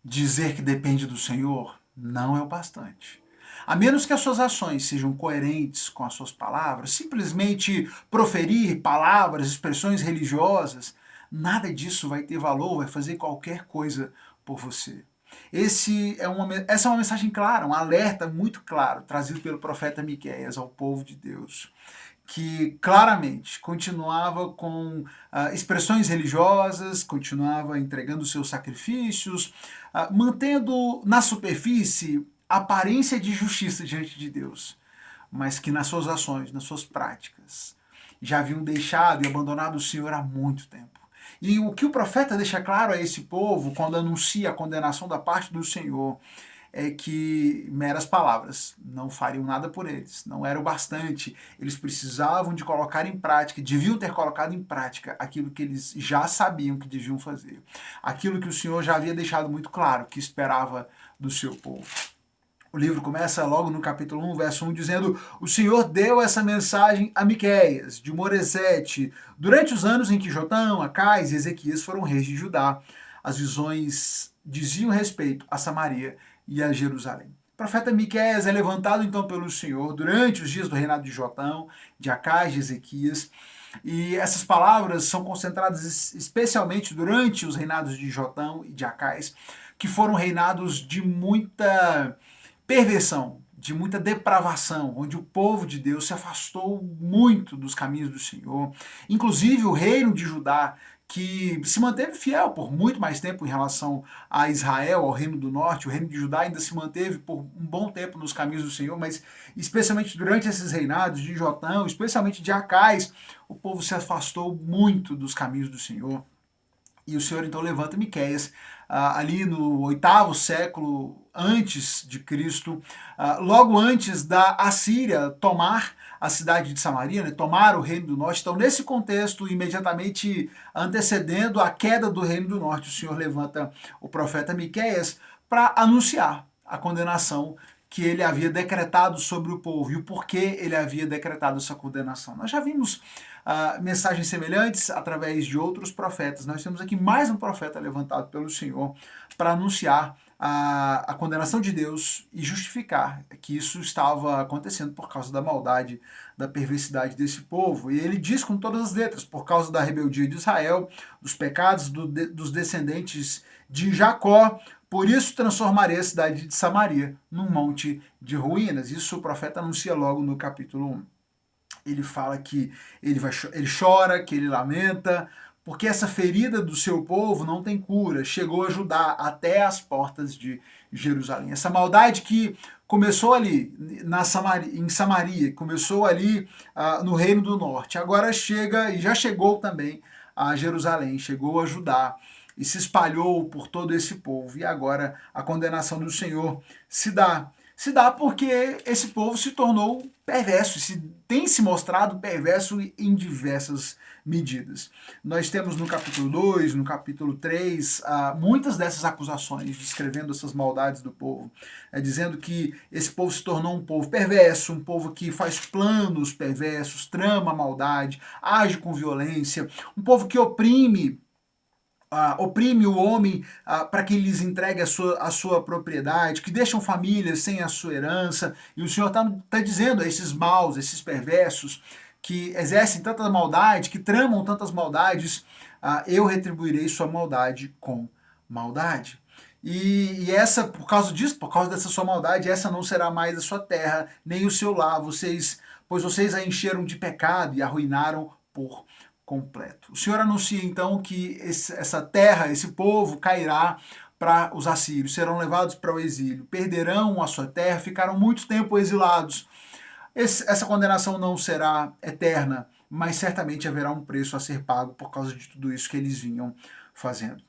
Dizer que depende do Senhor não é o bastante. A menos que as suas ações sejam coerentes com as suas palavras, simplesmente proferir palavras, expressões religiosas, nada disso vai ter valor, vai fazer qualquer coisa por você. Essa é uma mensagem clara, um alerta muito claro, trazido pelo profeta Miqueias ao povo de Deus, que claramente continuava com expressões religiosas, continuava entregando seus sacrifícios, mantendo na superfície a aparência de justiça diante de Deus, mas que nas suas ações, nas suas práticas, já haviam deixado e abandonado o Senhor há muito tempo. E o que o profeta deixa claro a esse povo, quando anuncia a condenação da parte do Senhor, é que meras palavras não fariam nada por eles, não era o bastante. Eles precisavam de colocar em prática, deviam ter colocado em prática aquilo que eles já sabiam que deviam fazer, aquilo que o Senhor já havia deixado muito claro que esperava do seu povo. O livro começa logo no capítulo 1, verso 1, dizendo: o Senhor deu essa mensagem a Miqueias, de Moresete, durante os anos em que Jotão, Acais e Ezequias foram reis de Judá. As visões diziam respeito a Samaria e a Jerusalém. O profeta Miqueias é levantado então pelo Senhor durante os dias do reinado de Jotão, de Acais, de Ezequias, e essas palavras são concentradas especialmente durante os reinados de Jotão e de Acais, que foram reinados de muita perversão, de muita depravação, onde o povo de Deus se afastou muito dos caminhos do Senhor. Inclusive o reino de Judá, que se manteve fiel por muito mais tempo em relação a Israel, ao reino do norte. O reino de Judá ainda se manteve por um bom tempo nos caminhos do Senhor, mas especialmente durante esses reinados de Jotão, especialmente de Acais, o povo se afastou muito dos caminhos do Senhor. E o Senhor então levanta Miqueias ali no 8º século antes de Cristo, logo antes da Assíria tomar a cidade de Samaria, né, tomar o reino do norte. Então, nesse contexto, imediatamente antecedendo a queda do reino do norte, o Senhor levanta o profeta Miqueias para anunciar a condenação que ele havia decretado sobre o povo e o porquê ele havia decretado essa condenação. Nós já vimos mensagens semelhantes através de outros profetas. Nós temos aqui mais um profeta levantado pelo Senhor para anunciar a condenação de Deus e justificar que isso estava acontecendo por causa da maldade, da perversidade desse povo. E ele diz com todas as letras, por causa da rebeldia de Israel, dos pecados dos descendentes de Jacó, por isso transformarei a cidade de Samaria num monte de ruínas. Isso o profeta anuncia logo no capítulo 1. Ele fala que ele chora, que ele lamenta, porque essa ferida do seu povo não tem cura, chegou a Judá até as portas de Jerusalém. Essa maldade que começou ali em Samaria, começou ali no Reino do Norte, agora chega e já chegou também a Jerusalém, chegou a Judá e se espalhou por todo esse povo. E agora a condenação do Senhor se dá. Se dá porque esse povo se tornou perverso, tem se mostrado perverso em diversas medidas. Nós temos no capítulo 2, no capítulo 3, muitas dessas acusações, descrevendo essas maldades do povo, dizendo que esse povo se tornou um povo perverso, um povo que faz planos perversos, trama a maldade, age com violência, um povo que oprime o homem para que lhes entregue a sua propriedade, que deixam famílias sem a sua herança, e o Senhor está dizendo a esses maus, esses perversos, que exercem tanta maldade, que tramam tantas maldades, eu retribuirei sua maldade com maldade. E essa, por causa disso, por causa dessa sua maldade, essa não será mais a sua terra, nem o seu lar, pois vocês a encheram de pecado e arruinaram por completo. O Senhor anuncia então que essa terra, esse povo cairá para os assírios, serão levados para o exílio, perderão a sua terra, ficarão muito tempo exilados. Essa condenação não será eterna, mas certamente haverá um preço a ser pago por causa de tudo isso que eles vinham fazendo.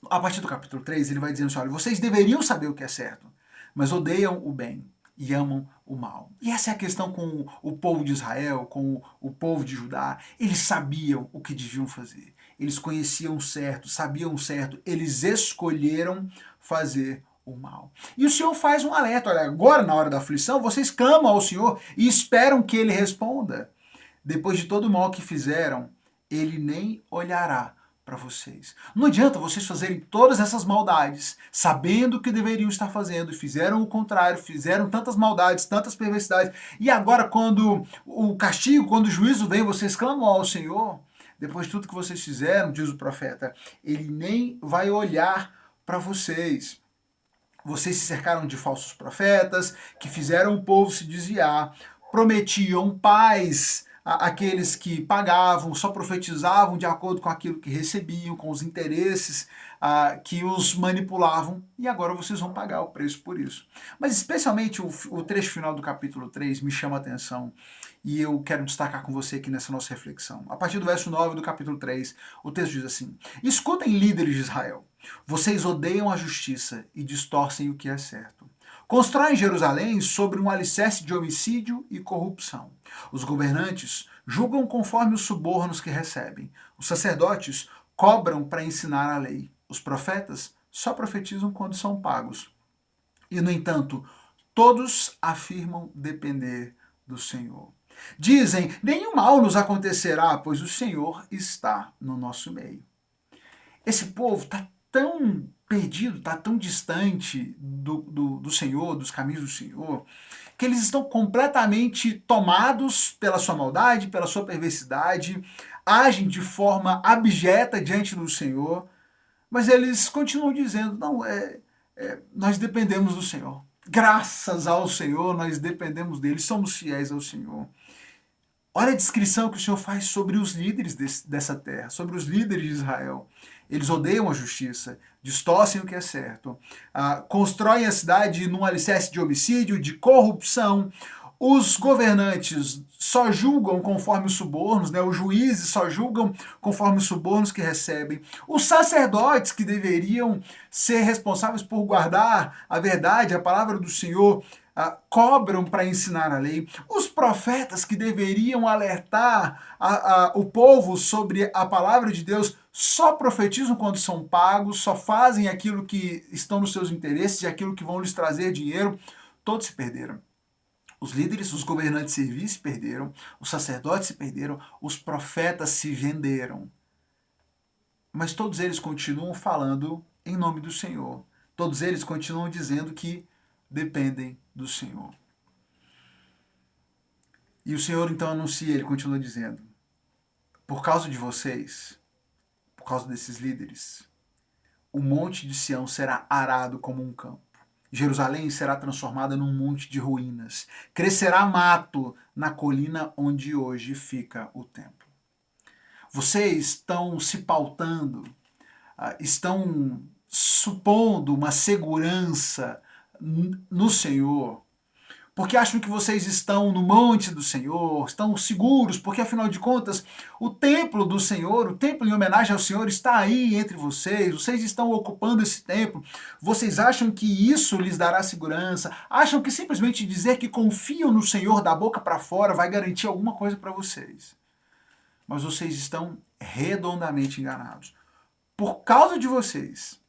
A partir do capítulo 3, ele vai dizendo assim: olha, vocês deveriam saber o que é certo, mas odeiam o bem e amam o mal. E essa é a questão com o povo de Israel, com o povo de Judá. Eles sabiam o que deviam fazer. Eles conheciam certo, sabiam certo. Eles escolheram fazer o mal. E o Senhor faz um alerta. Olha, agora na hora da aflição, vocês clamam ao Senhor e esperam que Ele responda. Depois de todo o mal que fizeram, Ele nem olhará para vocês. Não adianta vocês fazerem todas essas maldades, sabendo o que deveriam estar fazendo, e fizeram o contrário, fizeram tantas maldades, tantas perversidades, e agora quando o castigo, quando o juízo vem, vocês clamam ao Senhor, depois de tudo que vocês fizeram, diz o profeta, ele nem vai olhar para vocês. Vocês se cercaram de falsos profetas, que fizeram o povo se desviar, prometiam paz àqueles que pagavam, só profetizavam de acordo com aquilo que recebiam, com os interesses que os manipulavam, e agora vocês vão pagar o preço por isso. Mas especialmente o trecho final do capítulo 3 me chama a atenção, e eu quero destacar com você aqui nessa nossa reflexão. A partir do verso 9 do capítulo 3, o texto diz assim: escutem, líderes de Israel, vocês odeiam a justiça e distorcem o que é certo. Constroem Jerusalém sobre um alicerce de homicídio e corrupção. Os governantes julgam conforme os subornos que recebem. Os sacerdotes cobram para ensinar a lei. Os profetas só profetizam quando são pagos. E, no entanto, todos afirmam depender do Senhor. Dizem, nenhum mal nos acontecerá, pois o Senhor está no nosso meio. Esse povo está tão perdido, está tão distante do Senhor, dos caminhos do Senhor, que eles estão completamente tomados pela sua maldade, pela sua perversidade, agem de forma abjeta diante do Senhor, mas eles continuam dizendo, não, nós dependemos do Senhor. Graças ao Senhor, nós dependemos dele, somos fiéis ao Senhor. Olha a descrição que o Senhor faz sobre os líderes dessa terra, sobre os líderes de Israel. Eles odeiam a justiça, distorcem o que é certo, constroem a cidade num alicerce de homicídio, de corrupção. Os governantes só julgam conforme os subornos, né? Os juízes só julgam conforme os subornos que recebem. Os sacerdotes, que deveriam ser responsáveis por guardar a verdade, a palavra do Senhor, cobram para ensinar a lei. Os profetas, que deveriam alertar o povo sobre a palavra de Deus, só profetizam quando são pagos, só fazem aquilo que estão nos seus interesses e aquilo que vão lhes trazer dinheiro. Todos se perderam. Os líderes, os governantes civis se perderam, os sacerdotes se perderam, os profetas se venderam. Mas todos eles continuam falando em nome do Senhor. Todos eles continuam dizendo que dependem do Senhor. E o Senhor então anuncia, ele continua dizendo, por causa de vocês, por causa desses líderes, o monte de Sião será arado como um campo. Jerusalém será transformada num monte de ruínas. Crescerá mato na colina onde hoje fica o templo. Vocês estão se pautando, estão supondo uma segurança no Senhor, porque acham que vocês estão no monte do Senhor, estão seguros, porque afinal de contas, o templo do Senhor, o templo em homenagem ao Senhor está aí entre vocês estão ocupando esse templo, vocês acham que isso lhes dará segurança, acham que simplesmente dizer que confiam no Senhor da boca para fora vai garantir alguma coisa para vocês. Mas vocês estão redondamente enganados. Por causa de vocês,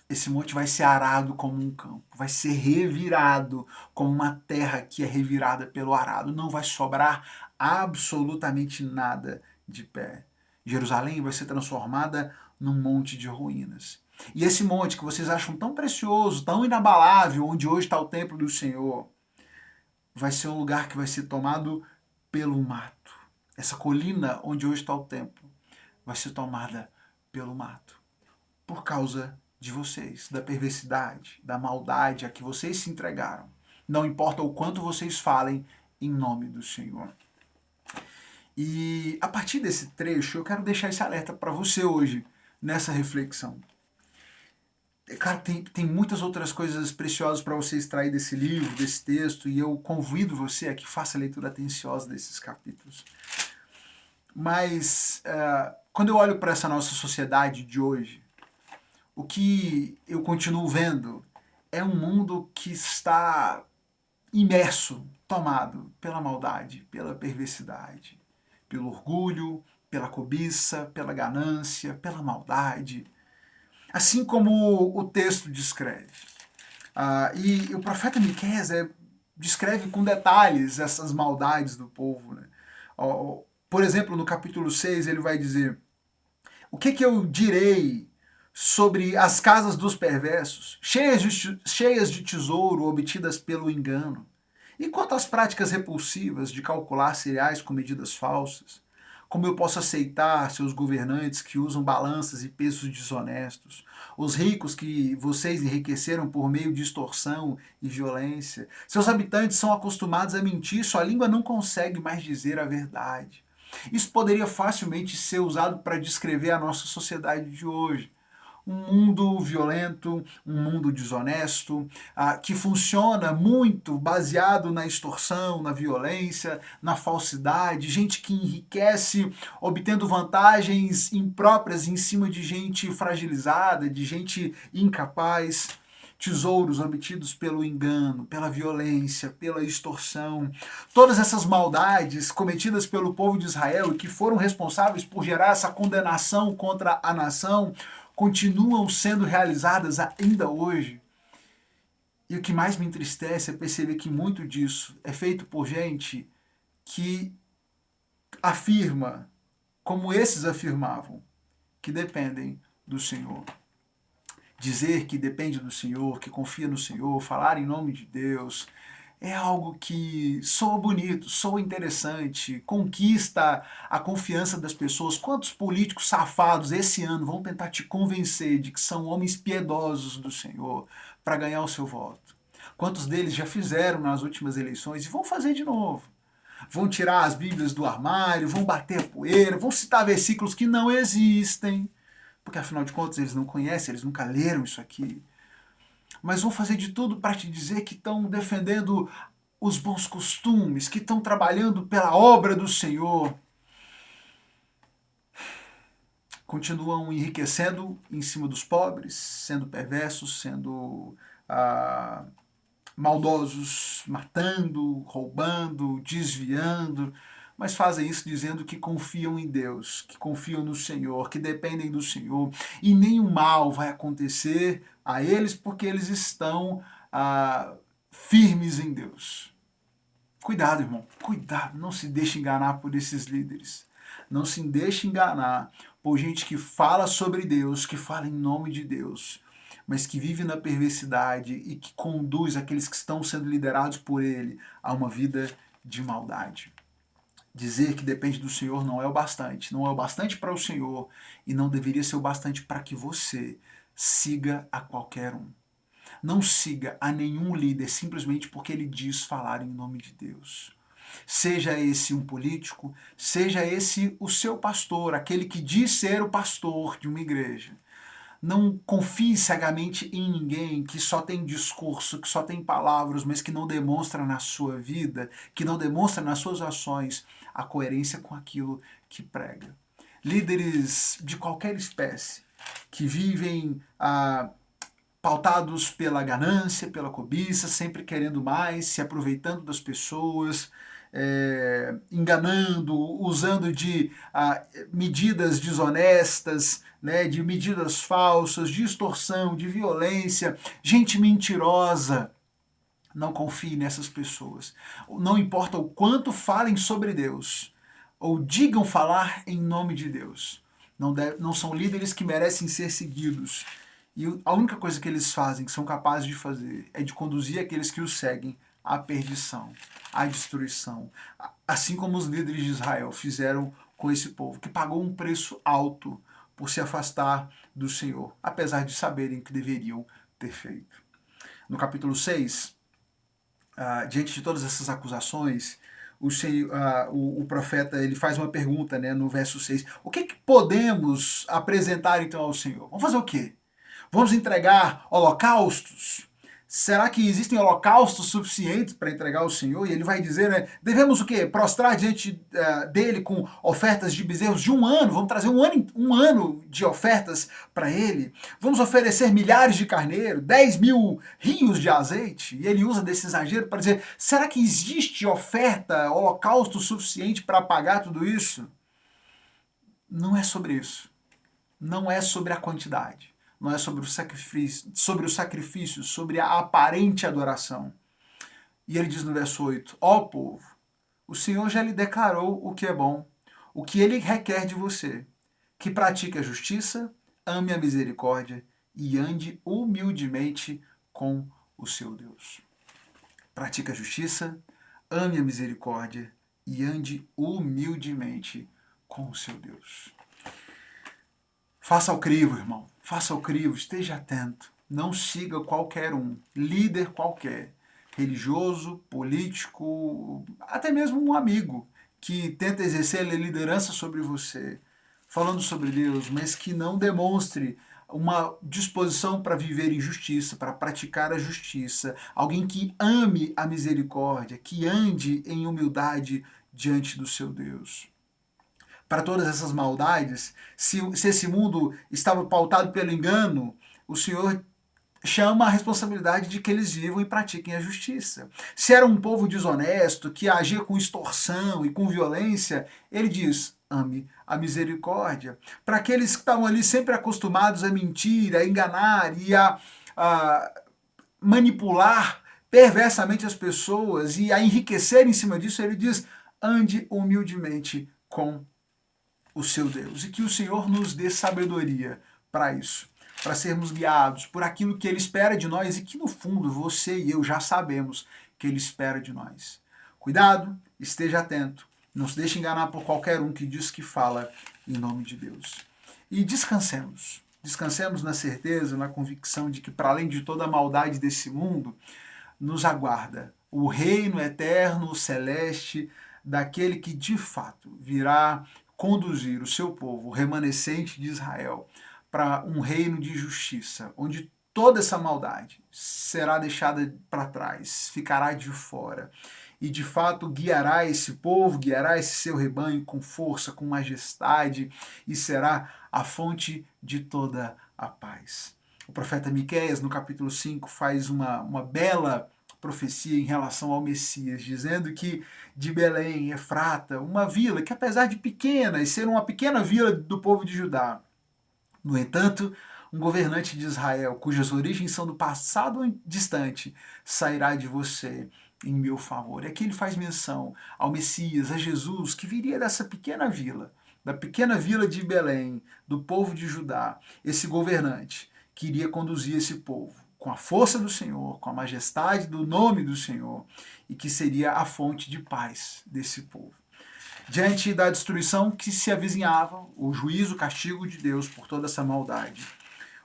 esse monte vai ser arado como um campo, vai ser revirado como uma terra que é revirada pelo arado. Não vai sobrar absolutamente nada de pé. Jerusalém vai ser transformada num monte de ruínas. E esse monte que vocês acham tão precioso, tão inabalável, onde hoje está o templo do Senhor, vai ser um lugar que vai ser tomado pelo mato. Essa colina onde hoje está o templo vai ser tomada pelo mato. Por causa de vocês, da perversidade, da maldade a que vocês se entregaram. Não importa o quanto vocês falem em nome do Senhor. E a partir desse trecho, eu quero deixar esse alerta para você hoje, nessa reflexão. Claro, tem muitas outras coisas preciosas para você extrair desse livro, desse texto, e eu convido você a que faça a leitura atenciosa desses capítulos. Mas, quando eu olho para essa nossa sociedade de hoje, o que eu continuo vendo é um mundo que está imerso, tomado pela maldade, pela perversidade, pelo orgulho, pela cobiça, pela ganância, pela maldade. Assim como o texto descreve. E o profeta Miqueias descreve com detalhes essas maldades do povo. Né? Por exemplo, no capítulo 6, ele vai dizer: O que eu direi sobre as casas dos perversos, cheias de tesouro obtidas pelo engano? E quanto às práticas repulsivas de calcular cereais com medidas falsas? Como eu posso aceitar seus governantes que usam balanças e pesos desonestos? Os ricos que vocês enriqueceram por meio de extorsão e violência? Seus habitantes são acostumados a mentir, sua língua não consegue mais dizer a verdade. Isso poderia facilmente ser usado para descrever a nossa sociedade de hoje. Um mundo violento, um mundo desonesto, que funciona muito baseado na extorsão, na violência, na falsidade, gente que enriquece obtendo vantagens impróprias em cima de gente fragilizada, de gente incapaz. Tesouros obtidos pelo engano, pela violência, pela extorsão. Todas essas maldades cometidas pelo povo de Israel e que foram responsáveis por gerar essa condenação contra a nação, continuam sendo realizadas ainda hoje. E o que mais me entristece é perceber que muito disso é feito por gente que afirma, como esses afirmavam, que dependem do Senhor. Dizer que depende do Senhor, que confia no Senhor, falar em nome de Deus, é algo que soa bonito, soa interessante, conquista a confiança das pessoas. Quantos políticos safados esse ano vão tentar te convencer de que são homens piedosos do Senhor para ganhar o seu voto? Quantos deles já fizeram nas últimas eleições e vão fazer de novo? Vão tirar as Bíblias do armário, vão bater a poeira, vão citar versículos que não existem, porque afinal de contas eles não conhecem, eles nunca leram isso aqui. Mas vão fazer de tudo para te dizer que estão defendendo os bons costumes, que estão trabalhando pela obra do Senhor. Continuam enriquecendo em cima dos pobres, sendo perversos, sendo maldosos, matando, roubando, desviando, mas fazem isso dizendo que confiam em Deus, que confiam no Senhor, que dependem do Senhor, e nenhum mal vai acontecer a eles porque eles estão firmes em Deus. Cuidado, irmão, cuidado, não se deixe enganar por esses líderes. Não se deixe enganar por gente que fala sobre Deus, que fala em nome de Deus, mas que vive na perversidade e que conduz aqueles que estão sendo liderados por ele a uma vida de maldade. Dizer que depende do Senhor não é o bastante. Não é o bastante para o Senhor e não deveria ser o bastante para que você siga a qualquer um. Não siga a nenhum líder simplesmente porque ele diz falar em nome de Deus. Seja esse um político, seja esse o seu pastor, aquele que diz ser o pastor de uma igreja. Não confie cegamente em ninguém que só tem discurso, que só tem palavras, mas que não demonstra na sua vida, que não demonstra nas suas ações a coerência com aquilo que prega. Líderes de qualquer espécie que vivem pautados pela ganância, pela cobiça, sempre querendo mais, se aproveitando das pessoas, enganando, usando de medidas desonestas, né, de medidas falsas, de extorsão, de violência, gente mentirosa. Não confie nessas pessoas. Não importa o quanto falem sobre Deus, ou digam falar em nome de Deus. Não são líderes que merecem ser seguidos. E a única coisa que eles fazem, que são capazes de fazer, é de conduzir aqueles que os seguem à perdição, à destruição. Assim como os líderes de Israel fizeram com esse povo, que pagou um preço alto por se afastar do Senhor, apesar de saberem que deveriam ter feito. No capítulo 6, diante de todas essas acusações, o profeta ele faz uma pergunta, né, no verso 6. O que podemos apresentar então ao Senhor? Vamos fazer o quê? Vamos entregar holocaustos? Será que existem holocaustos suficientes para entregar ao Senhor? E ele vai dizer, né, devemos o quê? Prostrar diante dele com ofertas de bezerros de um ano? Vamos trazer um ano de ofertas para ele? Vamos oferecer milhares de carneiros, 10.000 rios de azeite? E ele usa desse exagero para dizer, será que existe oferta, holocausto suficiente para pagar tudo isso? Não é sobre isso. Não é sobre a quantidade. Não é sobre o sacrifício, sobre a aparente adoração. E ele diz no verso 8, ó povo, o Senhor já lhe declarou o que é bom, o que ele requer de você, que pratique a justiça, ame a misericórdia e ande humildemente com o seu Deus. Pratique a justiça, ame a misericórdia e ande humildemente com o seu Deus. Faça o crivo, irmão. Faça o crivo, esteja atento. Não siga qualquer um, líder qualquer, religioso, político, até mesmo um amigo que tenta exercer a liderança sobre você, falando sobre Deus, mas que não demonstre uma disposição para viver em justiça, para praticar a justiça, alguém que ame a misericórdia, que ande em humildade diante do seu Deus. Para todas essas maldades, se esse mundo estava pautado pelo engano, o Senhor chama a responsabilidade de que eles vivam e pratiquem a justiça. Se era um povo desonesto, que agia com extorsão e com violência, ele diz, ame a misericórdia. Para aqueles que estavam ali sempre acostumados a mentir, a enganar e a manipular perversamente as pessoas e a enriquecer em cima disso, ele diz, ande humildemente com o seu Deus. E que o Senhor nos dê sabedoria para isso, para sermos guiados por aquilo que Ele espera de nós e que, no fundo, você e eu já sabemos que Ele espera de nós. Cuidado, esteja atento, não se deixe enganar por qualquer um que diz que fala em nome de Deus. E descansemos. Descansemos na certeza, na convicção de que, para além de toda a maldade desse mundo, nos aguarda o reino eterno, celeste, daquele que de fato virá conduzir o seu povo, o remanescente de Israel, para um reino de justiça, onde toda essa maldade será deixada para trás, ficará de fora. E de fato guiará esse povo, guiará esse seu rebanho com força, com majestade, e será a fonte de toda a paz. O profeta Miqueias, no capítulo 5, faz uma bela profecia em relação ao Messias, dizendo que de Belém, Efrata, uma vila que apesar de pequena e ser uma pequena vila do povo de Judá, no entanto, um governante de Israel, cujas origens são do passado distante, sairá de você em meu favor. E aqui ele faz menção ao Messias, a Jesus, que viria dessa pequena vila, da pequena vila de Belém, do povo de Judá, esse governante que iria conduzir esse povo com a força do Senhor, com a majestade do nome do Senhor, e que seria a fonte de paz desse povo. Diante da destruição que se avizinhava, o juízo, o castigo de Deus por toda essa maldade,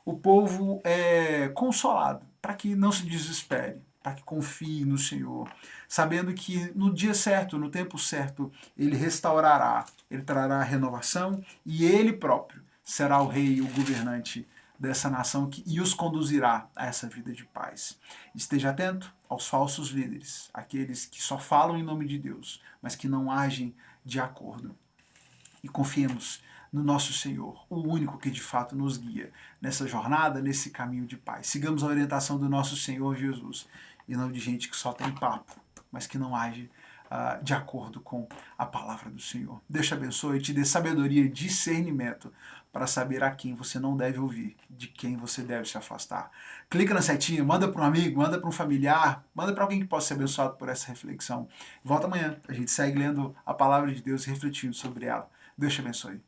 o povo é consolado para que não se desespere, para que confie no Senhor, sabendo que no dia certo, no tempo certo, Ele restaurará, Ele trará a renovação e Ele próprio será o rei e o governante dessa nação e os conduzirá a essa vida de paz. Esteja atento aos falsos líderes, aqueles que só falam em nome de Deus, mas que não agem de acordo. E confiemos no nosso Senhor, o único que de fato nos guia nessa jornada, nesse caminho de paz. Sigamos a orientação do nosso Senhor Jesus, e não de gente que só tem papo, mas que não age de acordo com a palavra do Senhor. Deus te abençoe e te dê sabedoria e discernimento para saber a quem você não deve ouvir, de quem você deve se afastar. Clica na setinha, manda para um amigo, manda para um familiar, manda para alguém que possa ser abençoado por essa reflexão. Volta amanhã, a gente segue lendo a palavra de Deus e refletindo sobre ela. Deus te abençoe.